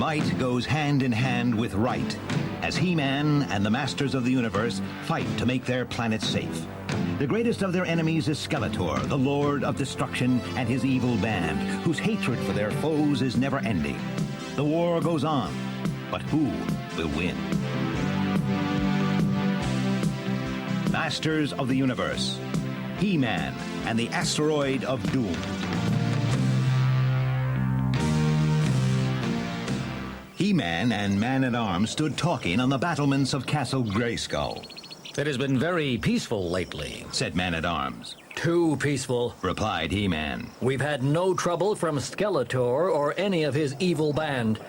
Might goes hand in hand with right, as He-Man and the Masters of the Universe fight to make their planet safe. The greatest of their enemies is Skeletor, the Lord of Destruction, and his evil band, whose hatred for their foes is never-ending. The war goes on, but who will win? Masters of the Universe, He-Man and the Asteroid of Doom. He-Man and Man-at-Arms stood talking on the battlements of Castle Grayskull. It has been very peaceful lately, said Man-at-Arms. Too peaceful, replied He-Man. We've had no trouble from Skeletor or any of his evil band.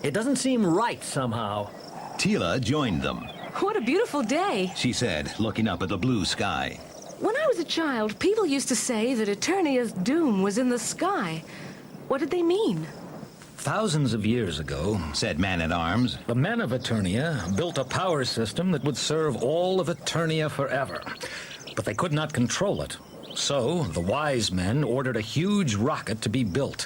It doesn't seem right somehow. Teela joined them. What a beautiful day, she said, looking up at the blue sky. When I was a child, people used to say that Eternia's doom was in the sky. What did they mean? Thousands of years ago, said Man-at-Arms, the men of Eternia built a power system that would serve all of Eternia forever. But they could not control it. So, the wise men ordered a huge rocket to be built.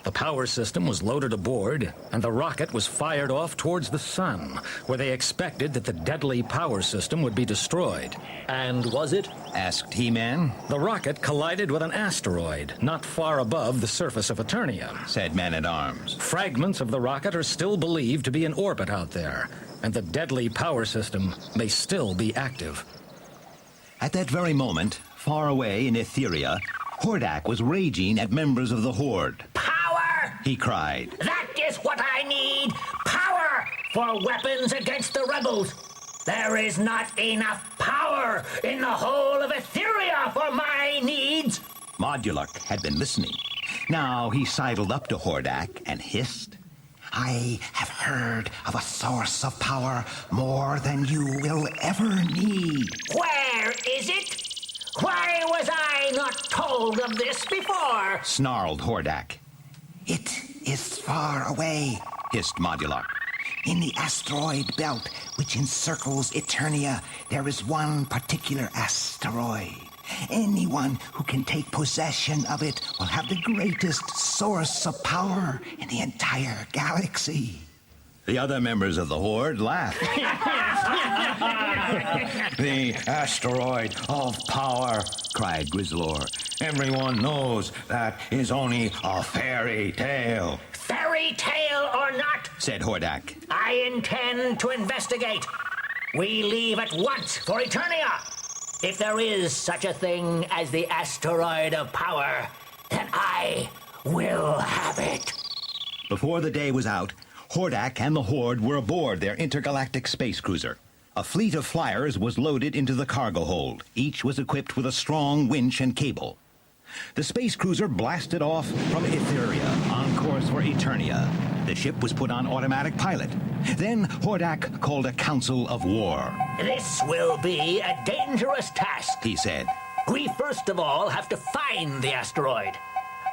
The power system was loaded aboard, and the rocket was fired off towards the sun, where they expected that the deadly power system would be destroyed. And was it? asked He-Man. The rocket collided with an asteroid, not far above the surface of Eternia, said Man-at-Arms. Fragments of the rocket are still believed to be in orbit out there, and the deadly power system may still be active. At that very moment, far away in Etheria, Hordak was raging at members of the Horde. He cried. That is what I need! Power for weapons against the rebels! There is not enough power in the whole of Etheria for my needs! Modulok had been listening. Now he sidled up to Hordak and hissed. I have heard of a source of power more than you will ever need. Where is it? Why was I not told of this before? Snarled Hordak. It is far away, hissed Modulok. In the asteroid belt which encircles Eternia, there is one particular asteroid. Anyone who can take possession of it will have the greatest source of power in the entire galaxy. The other members of the Horde laughed. The asteroid of power, cried Grizzlor. Everyone knows that is only a fairy tale. Fairy tale or not, said Hordak, I intend to investigate. We leave at once for Eternia. If there is such a thing as the asteroid of power, then I will have it. Before the day was out, Hordak and the Horde were aboard their intergalactic space cruiser. A fleet of flyers was loaded into the cargo hold. Each was equipped with a strong winch and cable. The space cruiser blasted off from Etheria on course for Eternia. The ship was put on automatic pilot. Then Hordak called a council of war. This will be a dangerous task, he said. We first of all have to find the asteroid.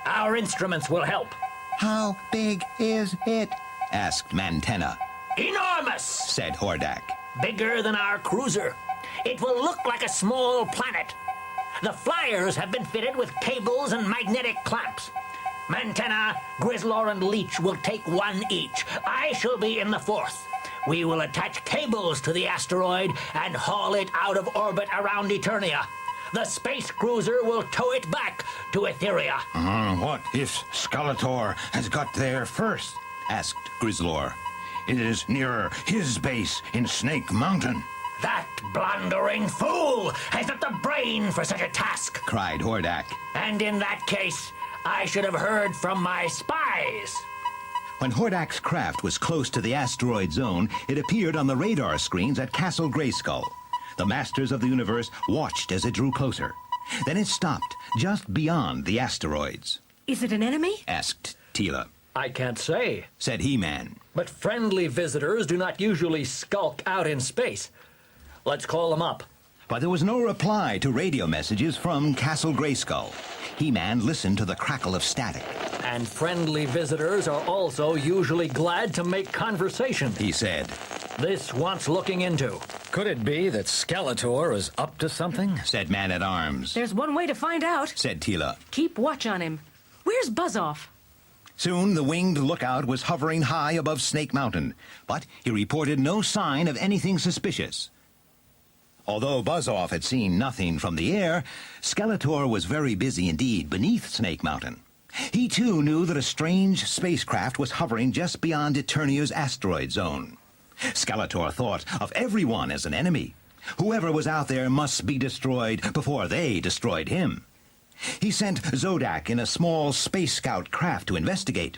Our instruments will help. How big is it? asked Mantenna. Enormous, said Hordak. Bigger than our cruiser. It will look like a small planet. The flyers have been fitted with cables and magnetic clamps. Mantenna, Grizzlor, and Leech will take one each. I shall be in the fourth. We will attach cables to the asteroid and haul it out of orbit around Eternia. The space cruiser will tow it back to Etheria. What if Skeletor has got there first? asked Grizzlor. It is nearer his base in Snake Mountain. That blundering fool has not the brain for such a task, cried Hordak. And in that case, I should have heard from my spies. When Hordak's craft was close to the asteroid zone, it appeared on the radar screens at Castle Grayskull. The Masters of the Universe watched as it drew closer. Then it stopped just beyond the asteroids. Is it an enemy? asked Teela. I can't say, said He-Man. But friendly visitors do not usually skulk out in space. Let's call them up. But there was no reply to radio messages from Castle Grayskull. He-Man listened to the crackle of static. And friendly visitors are also usually glad to make conversation, he said. This wants looking into. Could it be that Skeletor is up to something? said Man-at-Arms. There's one way to find out, said Teela. Keep watch on him. Where's Buzz-Off? Soon the winged lookout was hovering high above Snake Mountain, but he reported no sign of anything suspicious. Although Buzz-Off had seen nothing from the air, Skeletor was very busy indeed beneath Snake Mountain. He too knew that a strange spacecraft was hovering just beyond Eternia's asteroid zone. Skeletor thought of everyone as an enemy. Whoever was out there must be destroyed before they destroyed him. He sent Zodak in a small space scout craft to investigate.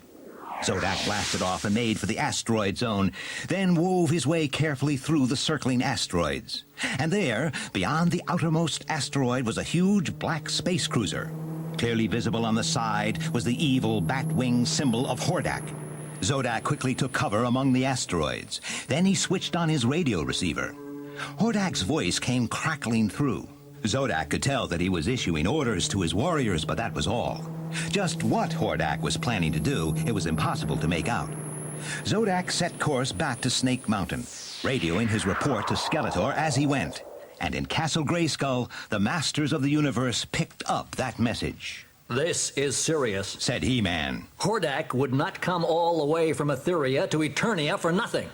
Zodak blasted off and made for the asteroid zone, then wove his way carefully through the circling asteroids. And there, beyond the outermost asteroid, was a huge black space cruiser. Clearly visible on the side was the evil bat-wing symbol of Hordak. Zodak quickly took cover among the asteroids. Then he switched on his radio receiver. Hordak's voice came crackling through. Zodak could tell that he was issuing orders to his warriors, but that was all. Just what Hordak was planning to do, it was impossible to make out. Zodak set course back to Snake Mountain, radioing his report to Skeletor as he went. And in Castle Grayskull, the Masters of the Universe picked up that message. This is serious, Said He-Man. Hordak would not come all the way from Etheria to Eternia for nothing.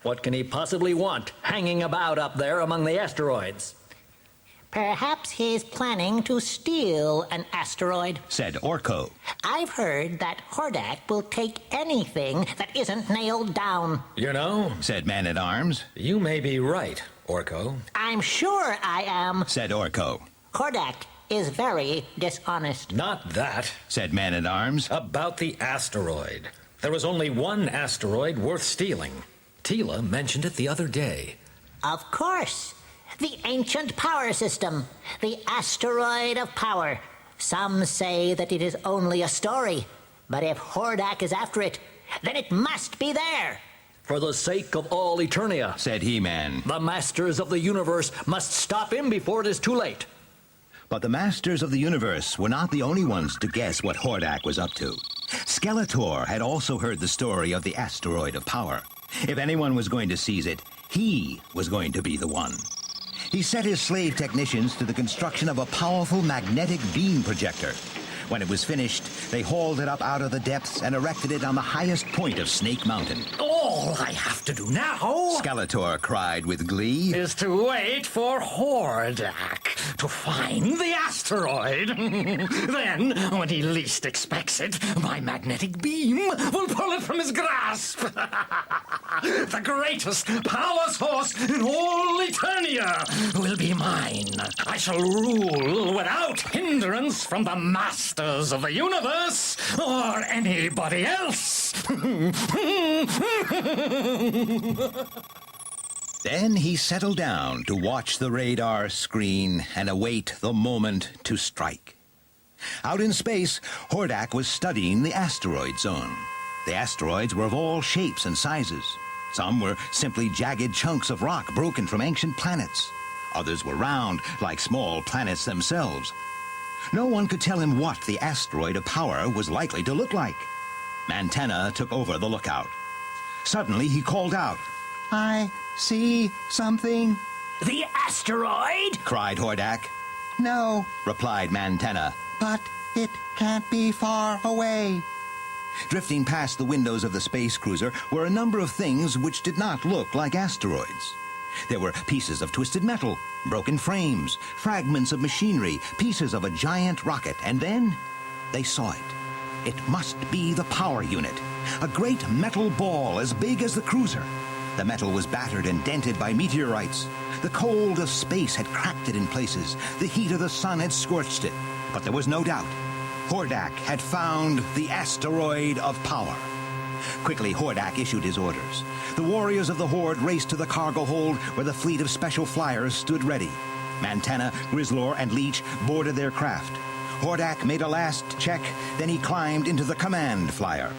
What can he possibly want hanging about up there among the asteroids? Perhaps he's planning to steal an asteroid. Said Orko. I've heard that Hordak will take anything that isn't nailed down. You know, Said Man-at-Arms. you may be right, Orko. I'm sure I am. Said Orko. Hordak is very dishonest. Not that. Said Man-at-Arms. About the asteroid. There was only one asteroid worth stealing. Tila mentioned it the other day. Of course. The ancient power system. The asteroid of power. Some say that it is only a story. But if Hordak is after it, then it must be there. For the sake of all Eternia, Said He-Man. the Masters of the Universe must stop him before it is too late. But the Masters of the Universe were not the only ones to guess what Hordak was up to. Skeletor had also heard the story of the asteroid of power. If anyone was going to seize it, he was going to be the one. He set his slave technicians to the construction of a powerful magnetic beam projector. When it was finished, they hauled it up out of the depths and erected it on the highest point of Snake Mountain. All I have to do now Skeletor cried with glee. is to wait for Hordak to find the asteroid. Then, when he least expects it, my magnetic beam will pull it from his grasp. The greatest power source in all Eternia will be mine. I shall rule without hindrance from the Masters of the Universe or anybody else. Then he settled down to watch the radar screen and await the moment to strike. Out in space, Hordak was studying the asteroid zone. The asteroids were of all shapes and sizes. Some were simply jagged chunks of rock broken from ancient planets. Others were round, like small planets themselves. No one could tell him what the asteroid of power was likely to look like. Mantenna took over the lookout. Suddenly, he called out, I see something. The asteroid? cried Hordak. No, Replied Mantenna. but it can't be far away. Drifting past the windows of the space cruiser were a number of things which did not look like asteroids. There were pieces of twisted metal, broken frames, fragments of machinery, pieces of a giant rocket, and then they saw it. It must be the power unit, a great metal ball as big as the cruiser. The metal was battered and dented by meteorites. The cold of space had cracked it in places. The heat of the sun had scorched it. But there was no doubt. Hordak had found the asteroid of power. Quickly, Hordak issued his orders. The warriors of the Horde raced to the cargo hold where the fleet of special flyers stood ready. Mantenna, Grizzlor, and Leech boarded their craft. Hordak made a last check, then he climbed into the command flyer.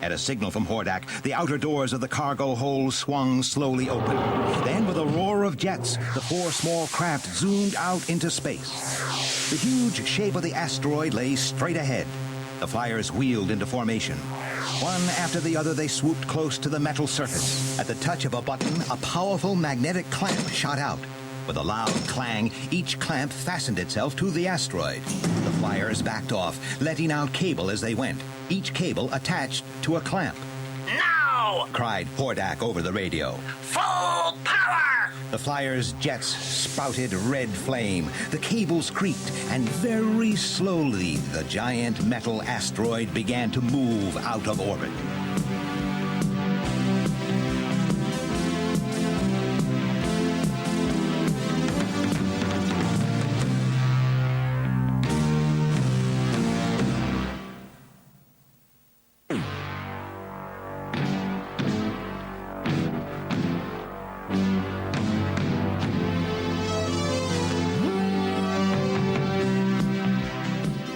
At a signal from Hordak, the outer doors of the cargo hold swung slowly open. Then, with a roar of jets, the four small craft zoomed out into space. The huge shape of the asteroid lay straight ahead. The flyers wheeled into formation. One after the other, they swooped close to the metal surface. At the touch of a button, a powerful magnetic clamp shot out. With a loud clang, each clamp fastened itself to the asteroid. The flyers backed off, letting out cable as they went, each cable attached to a clamp. Now! Cried Hordak over the radio. Full power! The flyer's jets spouted red flame. The cables creaked, and very slowly the giant metal asteroid began to move out of orbit.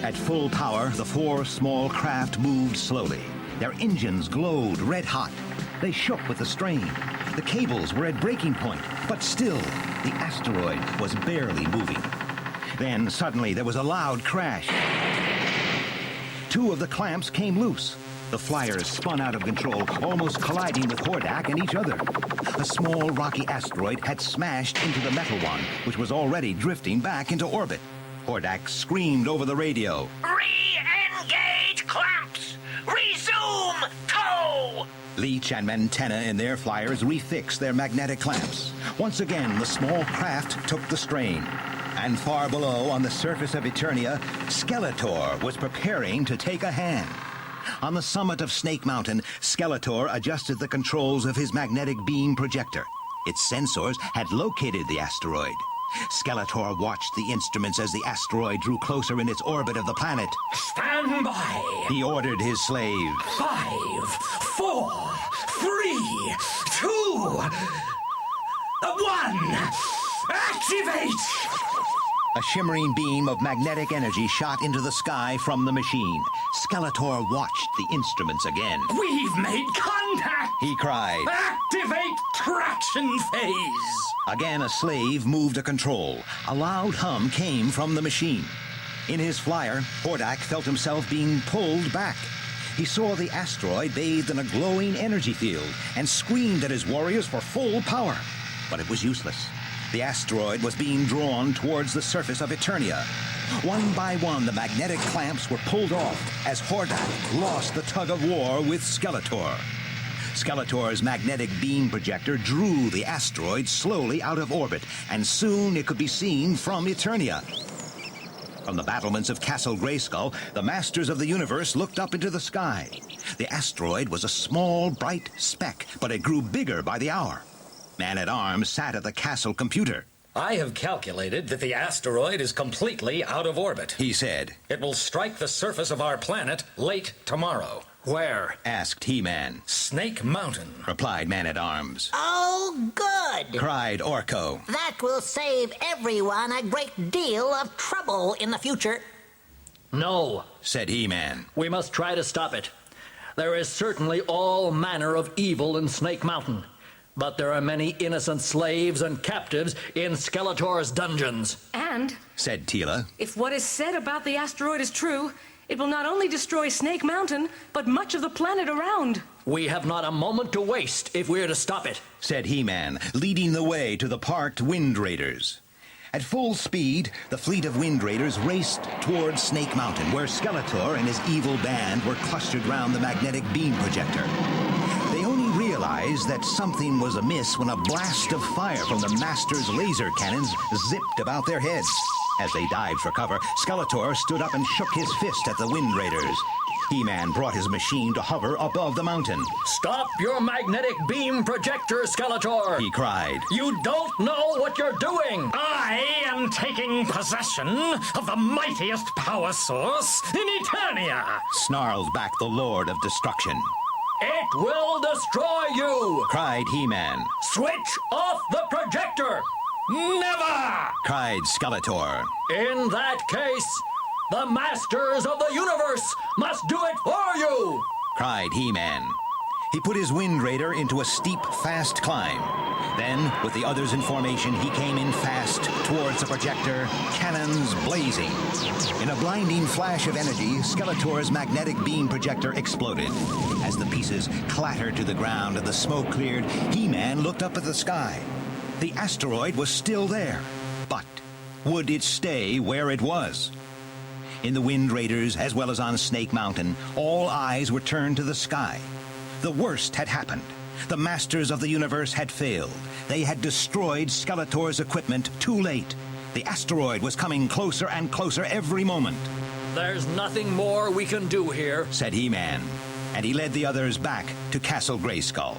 At full power, the four small craft moved slowly. Their engines glowed red hot. They shook with the strain. The cables were at breaking point, but still, the asteroid was barely moving. Then, suddenly, there was a loud crash. Two of the clamps came loose. The flyers spun out of control, almost colliding with Hordak and each other. A small rocky asteroid had smashed into the metal one, which was already drifting back into orbit. Hordak screamed over the radio. Re-engage clamps! Resume tow! Leech and Mantenna in their flyers refixed their magnetic clamps. Once again, the small craft took the strain. And far below, on the surface of Eternia, Skeletor was preparing to take a hand. On the summit of Snake Mountain, Skeletor adjusted the controls of his magnetic beam projector. Its sensors had located the asteroid. Skeletor watched the instruments as the asteroid drew closer in its orbit of the planet. Stand by! He ordered his slave. 5, 4, 3, 2, 1. Activate! A shimmering beam of magnetic energy shot into the sky from the machine. Skeletor watched the instruments again. We've made contact! He cried. Activate traction phase! Again, a slave moved a control. A loud hum came from the machine. In his flyer, Hordak felt himself being pulled back. He saw the asteroid bathed in a glowing energy field and screamed at his warriors for full power. But it was useless. The asteroid was being drawn towards the surface of Eternia. One by one, the magnetic clamps were pulled off as Hordak lost the tug of war with Skeletor. Skeletor's magnetic beam projector drew the asteroid slowly out of orbit, and soon it could be seen from Eternia. From the battlements of Castle Grayskull, the masters of the universe looked up into the sky. The asteroid was a small, bright speck, but it grew bigger by the hour. Man-at-Arms sat at the castle computer. I have calculated that the asteroid is completely out of orbit, He said. It will strike the surface of our planet late tomorrow. Where? Asked He-Man. Snake Mountain. Replied Man-at-Arms. Oh, good! Cried Orko. That will save everyone a great deal of trouble in the future. No. Said He-Man. We must try to stop it. There is certainly all manner of evil in Snake Mountain. But there are many innocent slaves and captives in Skeletor's dungeons. And Said Tila. if what is said about the asteroid is true, it will not only destroy Snake Mountain, but much of the planet around. We have not a moment to waste if we're to stop it. Said He-Man, leading the way to the parked Wind Raiders. At full speed, the fleet of Wind Raiders raced towards Snake Mountain, where Skeletor and his evil band were clustered round the magnetic beam projector. They only realized that something was amiss when a blast of fire from the Master's laser cannons zipped about their heads. As they dived for cover, Skeletor stood up and shook his fist at the Wind Raiders. He-Man brought his machine to hover above the mountain. Stop your magnetic beam projector, Skeletor! He cried. You don't know what you're doing! I am taking possession of the mightiest power source in Eternia! Snarled back the Lord of Destruction. It will destroy you! Cried He-Man. Switch off the projector! Never! Cried Skeletor. In that case, the masters of the universe must do it for you! Cried He-Man. He put his Wind Raider into a steep, fast climb. Then, with the others in formation, he came in fast towards the projector, cannons blazing. In a blinding flash of energy, Skeletor's magnetic beam projector exploded. As the pieces clattered to the ground and the smoke cleared, He-Man looked up at the sky. The asteroid was still there, but would it stay where it was? In the Wind Raiders, as well as on Snake Mountain, all eyes were turned to the sky. The worst had happened. The Masters of the Universe had failed. They had destroyed Skeletor's equipment too late. The asteroid was coming closer and closer every moment. There's nothing more we can do here, said He-Man, and he led the others back to Castle Grayskull.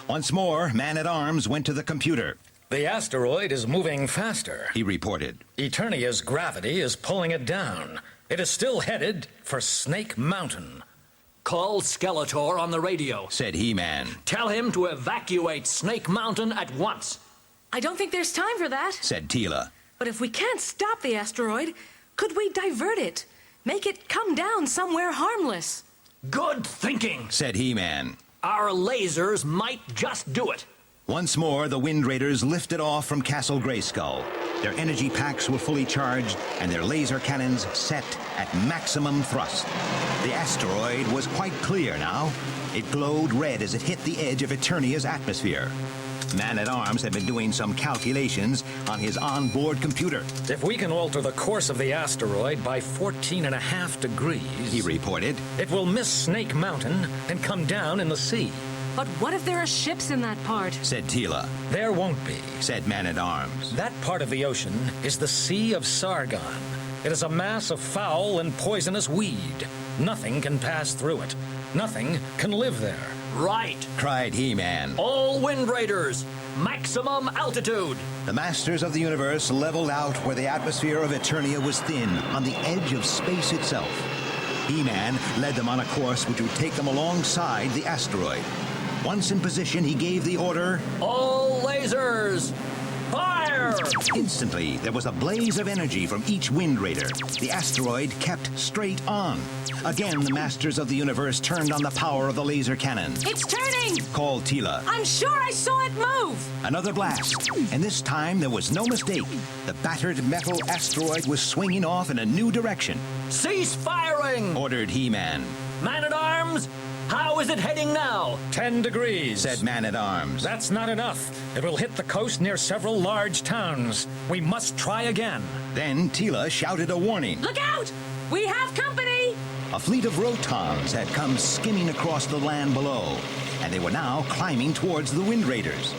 Once more, Man-at-Arms went to the computer. The asteroid is moving faster, he reported. Eternia's gravity is pulling it down. It is still headed for Snake Mountain. Call Skeletor on the radio, said He-Man. Tell him to evacuate Snake Mountain at once. I don't think there's time for that, said Teela. But if we can't stop the asteroid, could we divert it? Make it come down somewhere harmless. Good thinking, said He-Man. Our lasers might just do it. Once more, the Wind Raiders lifted off from Castle Grayskull. Their energy packs were fully charged, and their laser cannons set at maximum thrust. The asteroid was quite clear now. It glowed red as it hit the edge of Eternia's atmosphere. Man-at-Arms had been doing some calculations on his onboard computer. If we can alter the course of the asteroid by 14.5 degrees, he reported, it will miss Snake Mountain and come down in the sea. But what if there are ships in that part? said Teela. There won't be, said Man-at-Arms. That part of the ocean is the Sea of Sargon. It is a mass of foul and poisonous weed. Nothing can pass through it. Nothing can live there. Right, cried He-Man. All Wind Raiders, maximum altitude. The Masters of the Universe leveled out where the atmosphere of Eternia was thin, on the edge of space itself. He-Man led them on a course which would take them alongside the asteroid. Once in position, he gave the order, all lasers, fire! Instantly, there was a blaze of energy from each Wind Raider. The asteroid kept straight on. Again, the Masters of the Universe turned on the power of the laser cannon. It's turning! Called Teela. I'm sure I saw it move! Another blast, and this time there was no mistake. The battered metal asteroid was swinging off in a new direction. Cease firing! Ordered He-Man. Man-at-Arms, how is it heading now? 10 degrees, said Man-at-Arms. That's not enough. It will hit the coast near several large towns. We must try again. Then Teela shouted a warning. Look out! We have company! A fleet of Rotons had come skimming across the land below, and they were now climbing towards the Wind Raiders.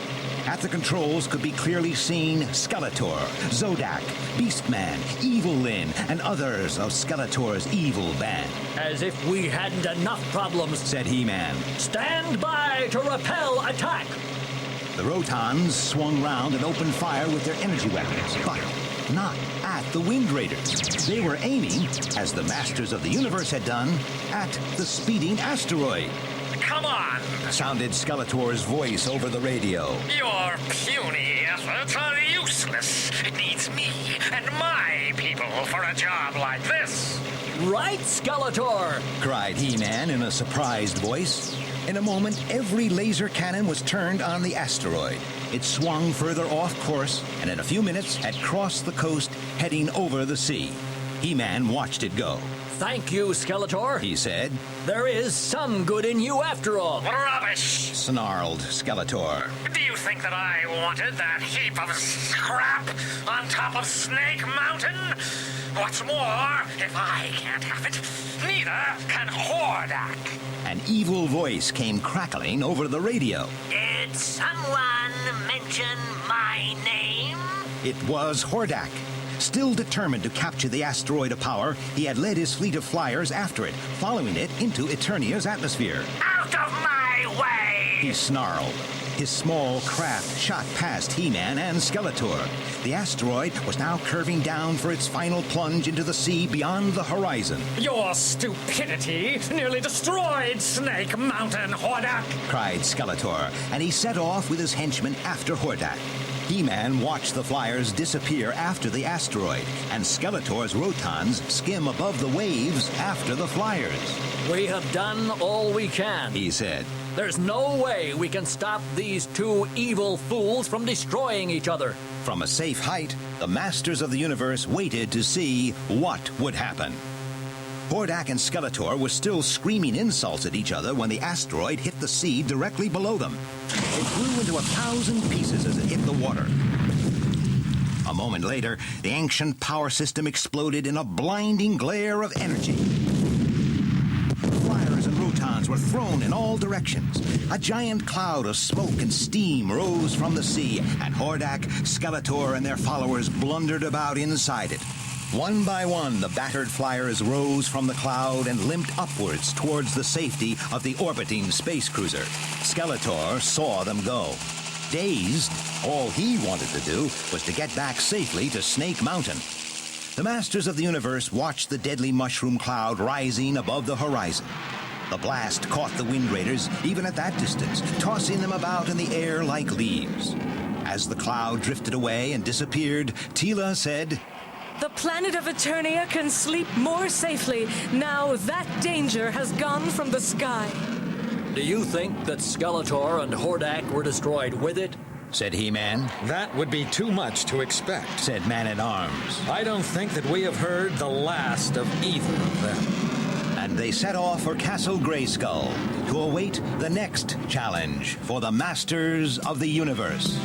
At the controls could be clearly seen Skeletor, Zodak, Beastman, Evilin, and others of Skeletor's evil band. As if we hadn't enough problems, said He-Man. Stand by to repel attack! The Rotons swung round and opened fire with their energy weapons, but not at the Wind Raiders. They were aiming, as the Masters of the Universe had done, at the speeding asteroid. Come on! Sounded Skeletor's voice over the radio. Your puny efforts are useless. It needs me and my people for a job like this. Right, Skeletor! Cried He-Man in a surprised voice. In a moment, every laser cannon was turned on the asteroid. It swung further off course, and in a few minutes had crossed the coast, heading over the sea. He-Man watched it go. Thank you, Skeletor, he said. There is some good in you after all. Rubbish! Snarled Skeletor. Do you think that I wanted that heap of scrap on top of Snake Mountain? What's more, if I can't have it, neither can Hordak. An evil voice came crackling over the radio. Did someone mention my name? It was Hordak. Still determined to capture the asteroid of power, he had led his fleet of flyers after it, following it into Eternia's atmosphere. Out of my way! He snarled. His small craft shot past He-Man and Skeletor. The asteroid was now curving down for its final plunge into the sea beyond the horizon. Your stupidity nearly destroyed Snake Mountain, Hordak! Cried Skeletor, and he set off with his henchmen after Hordak. He-Man watched the flyers disappear after the asteroid, and Skeletor's Rotons skim above the waves after the flyers. We have done all we can, he said. There's no way we can stop these two evil fools from destroying each other. From a safe height, the Masters of the Universe waited to see what would happen. Hordak and Skeletor were still screaming insults at each other when the asteroid hit the sea directly below them. It flew into 1,000 pieces as it hit the water. A moment later, the ancient power system exploded in a blinding glare of energy. Flyers and rotons were thrown in all directions. A giant cloud of smoke and steam rose from the sea, and Hordak, Skeletor, and their followers blundered about inside it. One by one, the battered flyers rose from the cloud and limped upwards towards the safety of the orbiting space cruiser. Skeletor saw them go. Dazed, all he wanted to do was to get back safely to Snake Mountain. The Masters of the Universe watched the deadly mushroom cloud rising above the horizon. The blast caught the Wind Raiders even at that distance, tossing them about in the air like leaves. As the cloud drifted away and disappeared, Tila said, The planet of Eternia can sleep more safely now that danger has gone from the sky. Do you think that Skeletor and Hordak were destroyed with it? said He-Man. That would be too much to expect, Said Man-at-Arms. I don't think that we have heard the last of either of them. And they set off for Castle Grayskull to await the next challenge for the Masters of the Universe.